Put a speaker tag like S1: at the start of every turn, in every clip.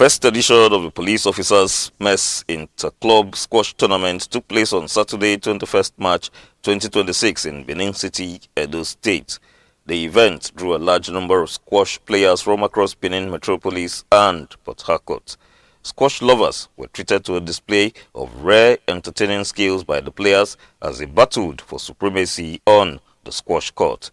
S1: first edition of the Police Officers Mess Inter-Club Squash Tournament took place on Saturday, 21st March 2026 in Benin City, Edo State. The event drew a large number of squash players from across Benin Metropolis and Port Harcourt. Squash lovers were treated to a display of rare entertaining skills by the players as they battled for supremacy on the squash court.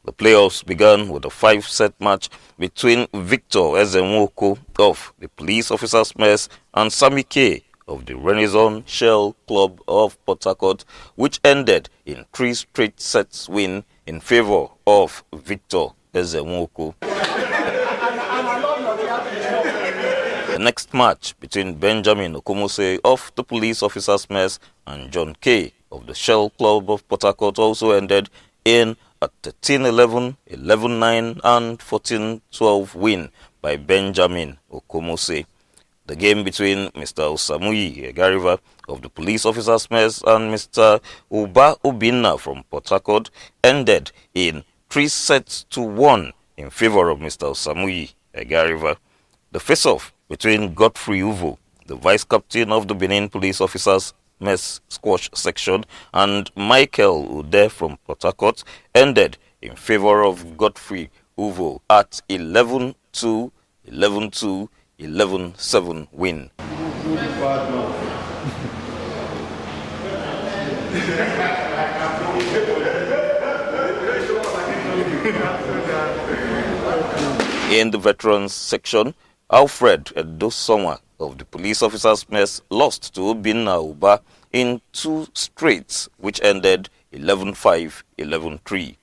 S1: The playoffs began with a 5-set match between Victor Ezenwoko of the Police Officers Mess and Sammy K of the Renaissance Shell Club of Port Harcourt, which ended in 3 straight sets win in favor of Victor Ezenwoko. The next match between Benjamin Okomose of the Police Officers Mess and John K of the Shell Club of Port Harcourt also ended in a 13-11, 11-9 and 14-12 win by Benjamin Okomose. The game between Mr. Osamuyi Egariva of the Police Officers Mess and Mr. Uba Obinna from Port Harcourt ended in 3-1 in favor of Mr. Osamuyi Egariva. The face-off between Godfrey Uvo, the vice-captain of the Benin Police Officers Mess Squash Section, and Michael Ude from Port Harcourt ended in favor of Godfrey Uvo at 11-2, 11-2, 11-7 win. In the Veterans Section, Alfred Edosonwa of the Police Officers Mess lost to Obinna Uba in 2 straights, which ended 11-5, 11-3.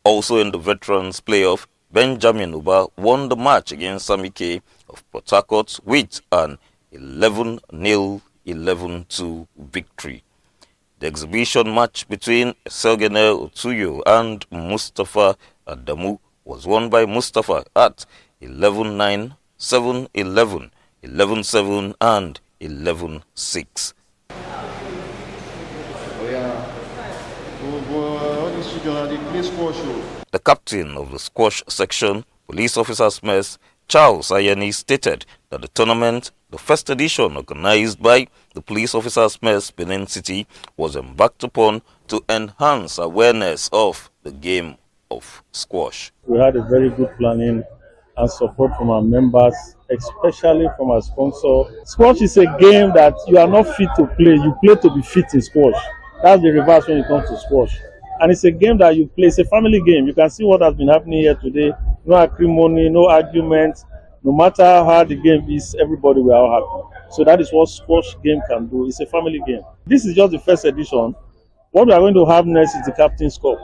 S1: Also in the Veterans Playoff, Benjamin Uba won the match against Sammy K of Port Harcourt with an 11-0, 11-2 victory. The exhibition match between Selgene Otuyo and Mustafa Adamu was won by Mustafa at 11-9, 7-11, 11-7 and 11-6. The captain of the squash section, Police Officers Mess, Charles Ayeni, stated that the tournament, the first edition organized by the Police Officers Mess Benin City, was embarked upon to enhance awareness of the game of squash.
S2: We had a very good planning and support from our members, especially from our sponsor. Squash is a game that you are not fit to play. You play to be fit in squash. That's the reverse when it comes to squash. And it's a game that you play. It's a family game. You can see what has been happening here today. No acrimony, no argument. No matter how the game is, everybody will all happy. So that is what squash game can do. It's a family game. This is just the first edition. What we are going to have next is the Captain's Cup.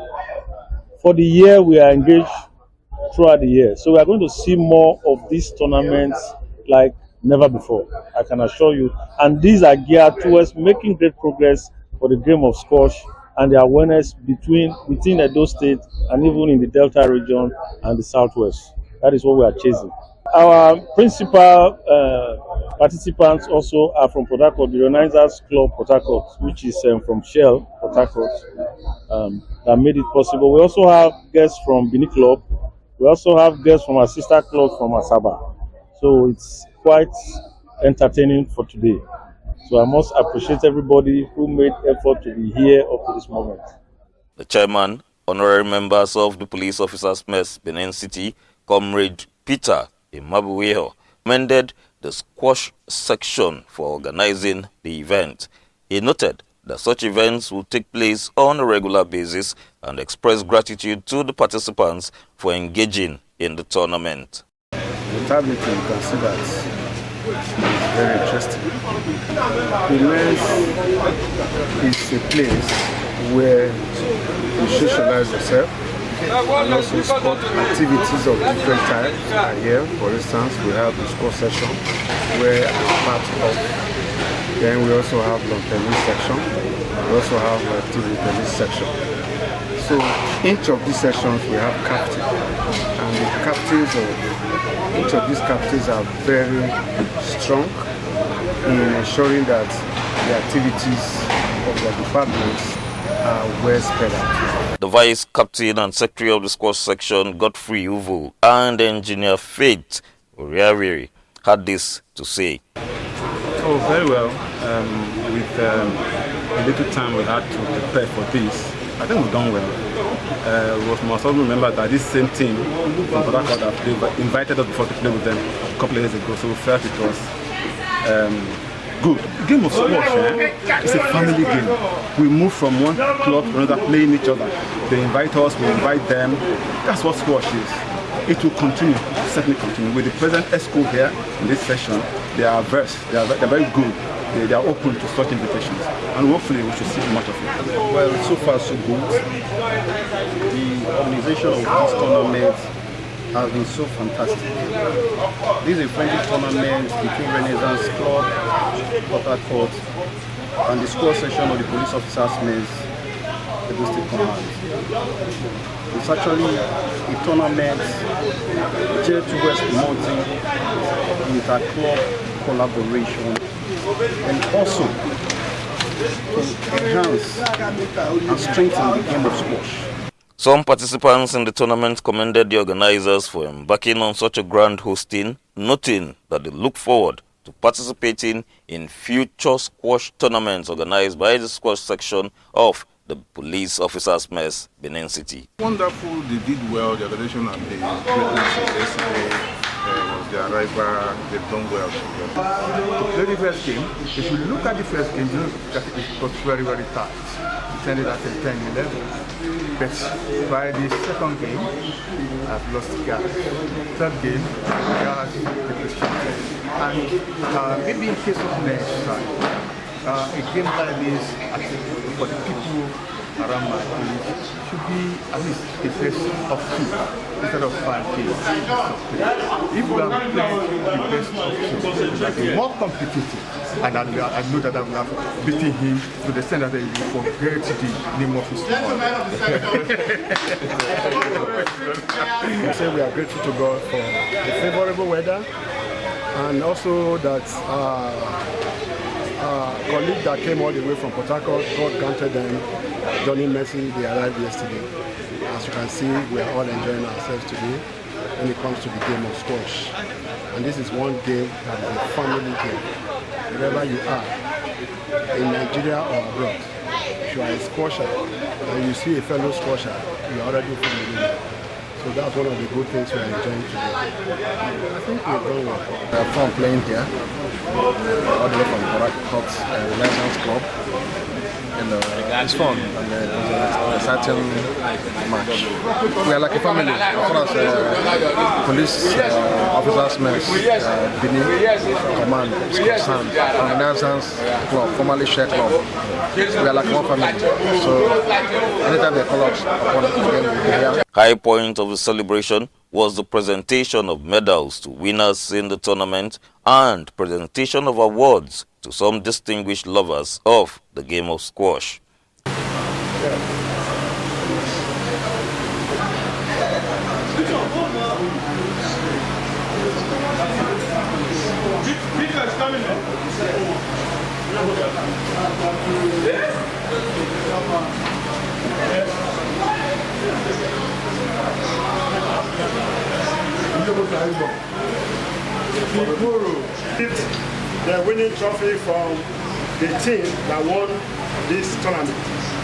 S2: For the year, we are engaged throughout the year. So we are going to see more of these tournaments like never before, I can assure you. And these are geared towards making great progress for the game of squash and the awareness within Edo State and even in the Delta region and the Southwest. That is what we are chasing. Our principal participants also are from Port Harcourt, the Renaissance Club Port Harcourt, which is from Shell Port Harcourt, that made it possible. We also have guests from Benin Club. We also have guests from our sister club from Asaba. So it's quite entertaining for today. So I must appreciate everybody who made effort to be here up to this moment.
S1: The chairman, honorary members of the Police Officers Mess Benin City, Comrade Peter Imabuweho, commended the squash section for organizing the event. He noted that such events will take place on a regular basis and express gratitude to the participants for engaging in the tournament.
S3: The tablet, you can see that it's very interesting. The Mess is a place where you socialize yourself and also sport activities of different types are here. For instance, we have the sport session where I'm part of. Then we also have lawn tennis section. We also have a table tennis section. So each of these sections we have captains, and the captains of each of these captains are very strong in ensuring that the activities of the departments are well spread out.
S1: The vice captain and secretary of the squash section, Godfrey Uvo, and engineer Faith Oriawiri, had this to say.
S4: Oh, very well. With the little time we had to prepare for this, I think we've done well. We must also remember that this same team from Port Harcourt have invited us before to play with them a couple of years ago, so we felt it was good. The game of squash, it's a family game. We move from one club to another, playing each other. They invite us, we invite them. That's what squash is. It will continue, certainly continue. With the present ESCO here in this session, they are averse, they're very good. They are open to such invitations, and hopefully we should see much of it.
S5: Well, so far so good. The organization of this tournament has been so fantastic. This is a friendly tournament between Renaissance Club, Port Harcourt, and the squash session of the police officers' mess, Edo State Command. It's actually a tournament geared towards promoting inter-club collaboration and also to enhance and strengthen the game of squash.
S1: Some participants in the tournament commended the organizers for embarking on such a grand hosting, noting that they look forward to participating in future squash tournaments organized by the squash section of the Police Officers' Mess, Benin City.
S3: Wonderful, they did well, the organization and the greatness yesterday. Was their rival, they've done well. To play the first game, if you look at the first game, you know that it got very, very tight. It ended at 10-11. But by the second game, I've lost the gap. Third game, got the prescription. And maybe in case of next time, a game like this, I think for the people around my age, should be at least a best of 2 instead of 5 games. If we are playing the best of 2, it will be more competitive, and I know that I will have beaten him to the extent that he will forget the name of his
S6: We say we are grateful to God for the favorable weather, and also that colleague that came all the way from Port Harcourt, God granted them journey mercy. They arrived yesterday. As you can see, we are all enjoying ourselves today when it comes to the game of squash. And this is one game that is a family game. Wherever you are, in Nigeria or abroad, if you are a squasher and you see a fellow squasher, you are already familiar. So that's one of the good things we are enjoying today. I think we've done well.
S5: We have fun playing here, all the way from Port Harcourt Renaissance Club. It's fun, and it was an exciting match. We are like a family. As far as police officers' mess, Benin Command is concerned, and Renaissance Club, formerly Share Club, we are like one family. So anytime they call us upon it again, we'll be here.
S1: High point of the celebration was the presentation of medals to winners in the tournament and presentation of awards to some distinguished lovers of the game of squash.
S6: The winning trophy from the team that won this tournament.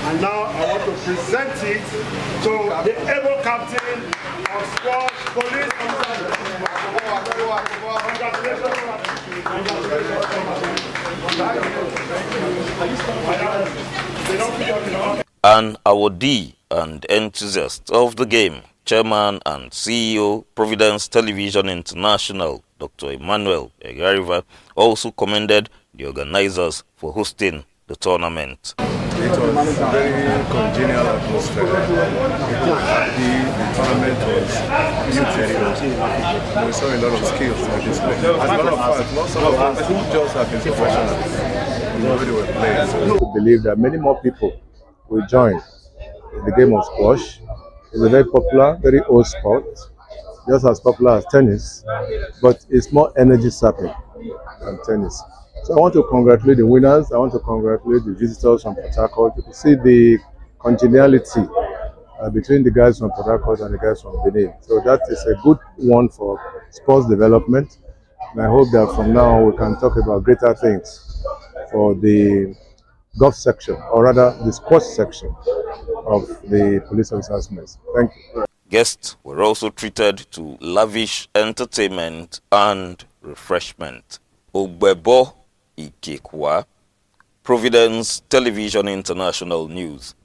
S6: And now I want to present it to the able captain of squash police.
S1: An awardee and enthusiast of the game, Chairman and CEO, Providence Television International, Dr. Emmanuel Egariva, also commended the organizers for hosting the tournament.
S3: It was a very congenial atmosphere. People were happy. The tournament was beautiful. We saw a lot of skills on display. As a matter of fact, most of us who just have been professionals, we already were playing.
S7: To believe that many more people will join the game of squash. It's a very popular, very old sport, just as popular as tennis, but it's more energy sapping than tennis. So I want to congratulate the winners. I want to congratulate the visitors from Port Harcourt. You can see the congeniality between the guys from Port Harcourt and the guys from Benin. So that is a good one for sports development. And I hope that from now on we can talk about greater things for the golf section, or rather the sports section of the police officers' mess. Thank you.
S1: Guests were also treated to lavish entertainment and refreshment. Ogbebo Ikekwa, Providence Television International News.